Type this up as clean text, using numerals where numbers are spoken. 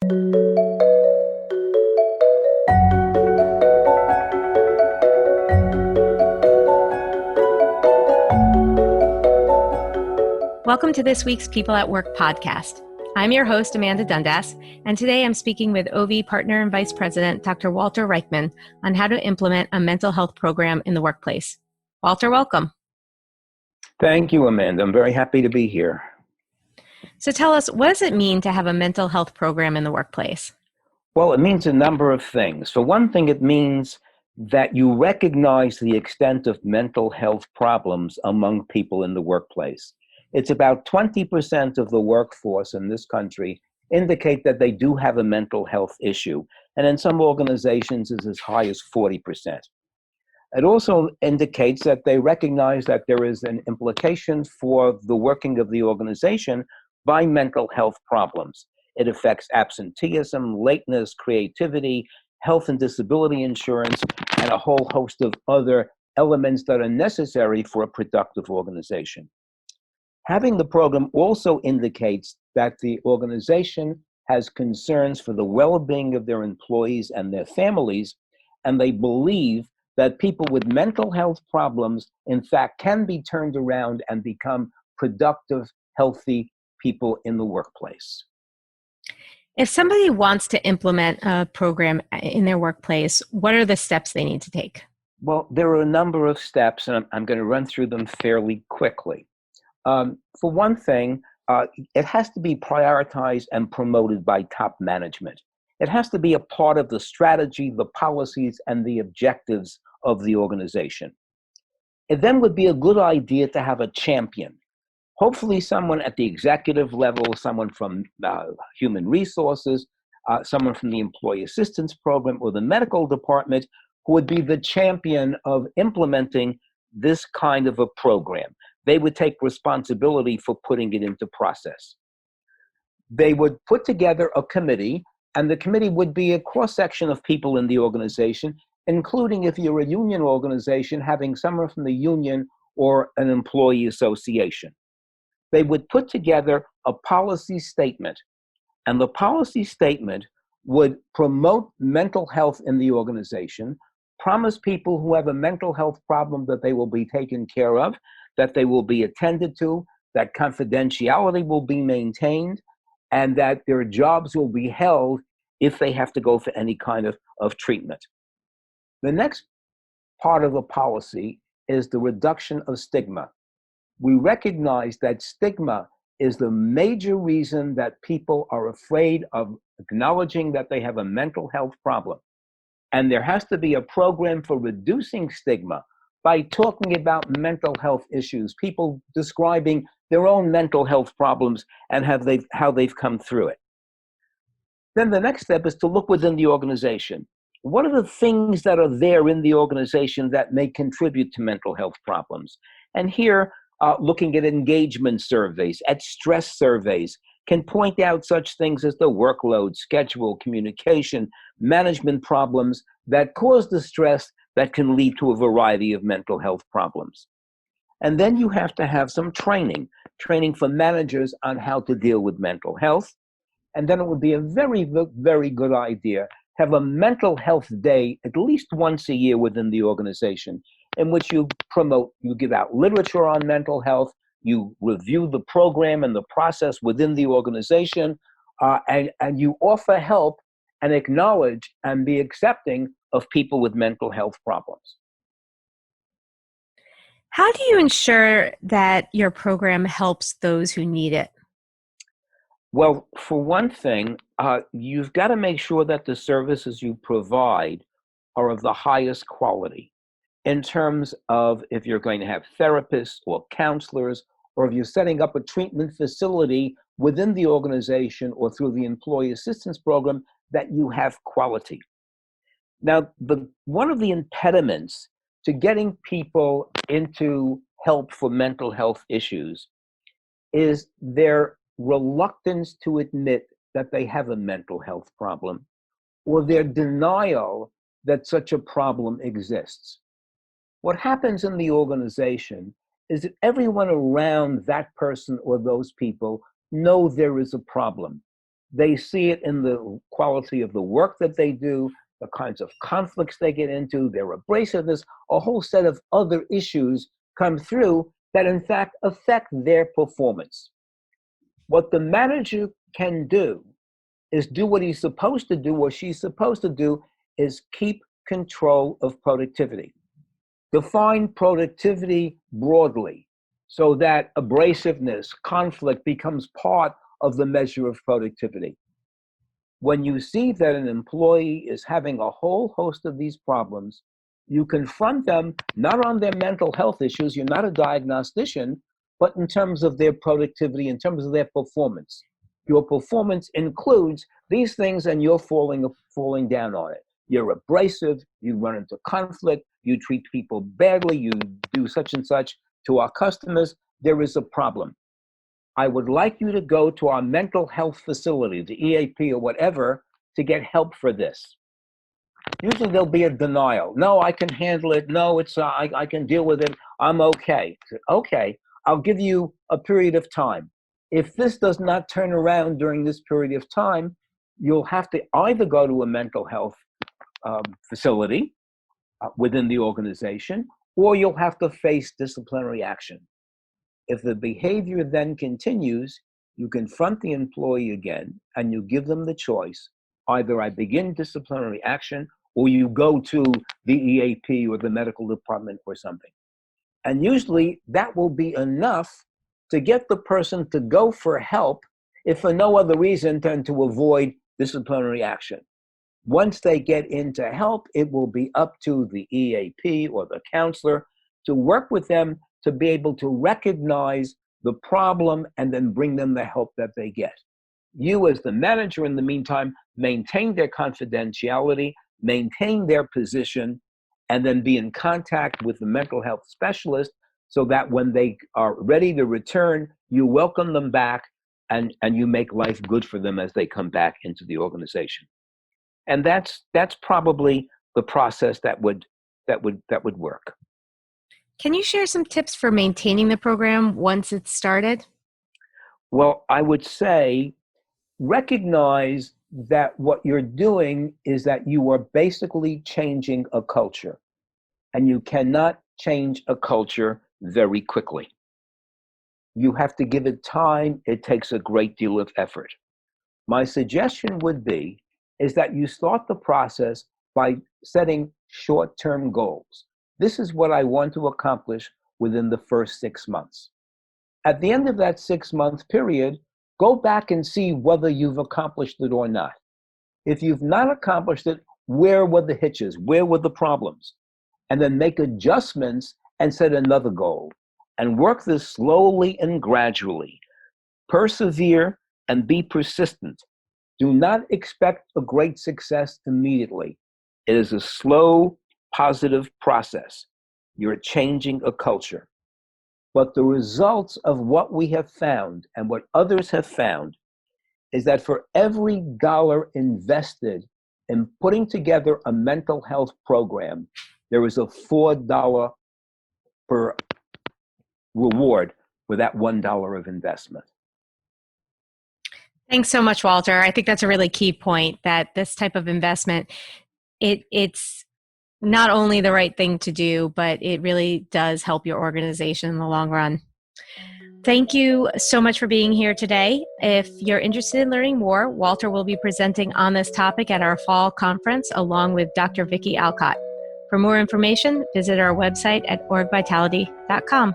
Welcome to this week's People at Work podcast. I'm your host, Amanda Dundas, and today I'm speaking with OV Partner and Vice President, Dr. Walter Reichman, on how to implement a mental health program in the workplace. Walter, welcome. Thank you, Amanda. I'm very happy to be here. So tell us, what does it mean to have a mental health program in the workplace? Well, it means a number of things. For one thing, it means that you recognize the extent of mental health problems among people in the workplace. It's about 20% of the workforce in this country indicate that they do have a mental health issue, and in some organizations it's as high as 40%. It also indicates that they recognize that there is an implication for the working of the organization by mental health problems. It affects absenteeism, lateness, creativity, health and disability insurance, and a whole host of other elements that are necessary for a productive organization. Having the program also indicates that the organization has concerns for the well-being of their employees and their families, and they believe that people with mental health problems, in fact, can be turned around and become productive, healthy people in the workplace. If somebody wants to implement a program in their workplace, what are the steps they need to take? Well, there are a number of steps, and I'm going to run through them fairly quickly. For one thing, it has to be prioritized and promoted by top management. It has to be a part of the strategy, the policies, and the objectives of the organization. It then would be a good idea to have a champion. Hopefully someone at the executive level, someone from human resources, someone from the employee assistance program or the medical department who would be the champion of implementing this kind of a program. They would take responsibility for putting it into process. They would put together a committee, and the committee would be a cross-section of people in the organization, including, if you're a union organization, having someone from the union or an employee association. They would put together a policy statement, and the policy statement would promote mental health in the organization, promise people who have a mental health problem that they will be taken care of, that they will be attended to, that confidentiality will be maintained, and that their jobs will be held if they have to go for any kind of treatment. The next part of the policy is the reduction of stigma. We recognize that stigma is the major reason that people are afraid of acknowledging that they have a mental health problem. And there has to be a program for reducing stigma by talking about mental health issues, people describing their own mental health problems and how they've come through it. Then the next step is to look within the organization. What are the things that are there in the organization that may contribute to mental health problems? And here, looking at engagement surveys, at stress surveys, can point out such things as the workload, schedule, communication, management problems that cause the stress that can lead to a variety of mental health problems. And then you have to have some training for managers on how to deal with mental health. And then it would be a very, very good idea to have a mental health day at least once a year within the organization, in which you give out literature on mental health, you review the program and the process within the organization, and you offer help and acknowledge and be accepting of people with mental health problems. How do you ensure that your program helps those who need it? Well, for one thing, you've got to make sure that the services you provide are of the highest quality in terms of if you're going to have therapists or counselors, or if you're setting up a treatment facility within the organization or through the employee assistance program, that you have quality. Now, one of the impediments to getting people into help for mental health issues is their reluctance to admit that they have a mental health problem, or their denial that such a problem exists. What happens in the organization is that everyone around that person or those people know there is a problem. They see it in the quality of the work that they do, the kinds of conflicts they get into, their abrasiveness, a whole set of other issues come through that in fact affect their performance. What the manager can do is do what he's supposed to do, or she's supposed to do, is keep control of productivity. Define productivity broadly so that abrasiveness, conflict becomes part of the measure of productivity. When you see that an employee is having a whole host of these problems, you confront them not on their mental health issues, you're not a diagnostician, but in terms of their productivity, in terms of their performance. Your performance includes these things and you're falling down on it. You're abrasive, you run into conflict, you treat people badly, you do such and such to our customers. There is a problem. I would like you to go to our mental health facility, the EAP or whatever, to get help for this. Usually there'll be a denial. No, I can handle it. No, I can deal with it. I'm okay. Okay, I'll give you a period of time. If this does not turn around during this period of time, you'll have to either go to a mental health facility within the organization, or you'll have to face disciplinary action. If the behavior then continues, you confront the employee again and you give them the choice. Either I begin disciplinary action or you go to the EAP or the medical department or something. And usually that will be enough to get the person to go for help, if for no other reason than to avoid disciplinary action. Once they get into help, it will be up to the EAP or the counselor to work with them to be able to recognize the problem and then bring them the help that they get. You as the manager, in the meantime, maintain their confidentiality, maintain their position, and then be in contact with the mental health specialist so that when they are ready to return, you welcome them back and you make life good for them as they come back into the organization. And that's probably the process that would work. Can you share some tips for maintaining the program once it's started? Well, I would say recognize that what you're doing is that you are basically changing a culture, and you cannot change a culture very quickly. You have to give it time. It takes a great deal of effort. My suggestion would be is that you start the process by setting short-term goals. This is what I want to accomplish within the first 6 months. At the end of that 6-month period, go back and see whether you've accomplished it or not. If you've not accomplished it, where were the hitches? Where were the problems? And then make adjustments and set another goal. And work this slowly and gradually. Persevere and be persistent. Do not expect a great success immediately. It is a slow, positive process. You're changing a culture. But the results of what we have found and what others have found is that for every dollar invested in putting together a mental health program, there is a $4 per reward for that $1 of investment. Thanks so much, Walter. I think that's a really key point, that this type of investment, it's not only the right thing to do, but it really does help your organization in the long run. Thank you so much for being here today. If you're interested in learning more, Walter will be presenting on this topic at our fall conference along with Dr. Vicki Alcott. For more information, visit our website at orgvitality.com.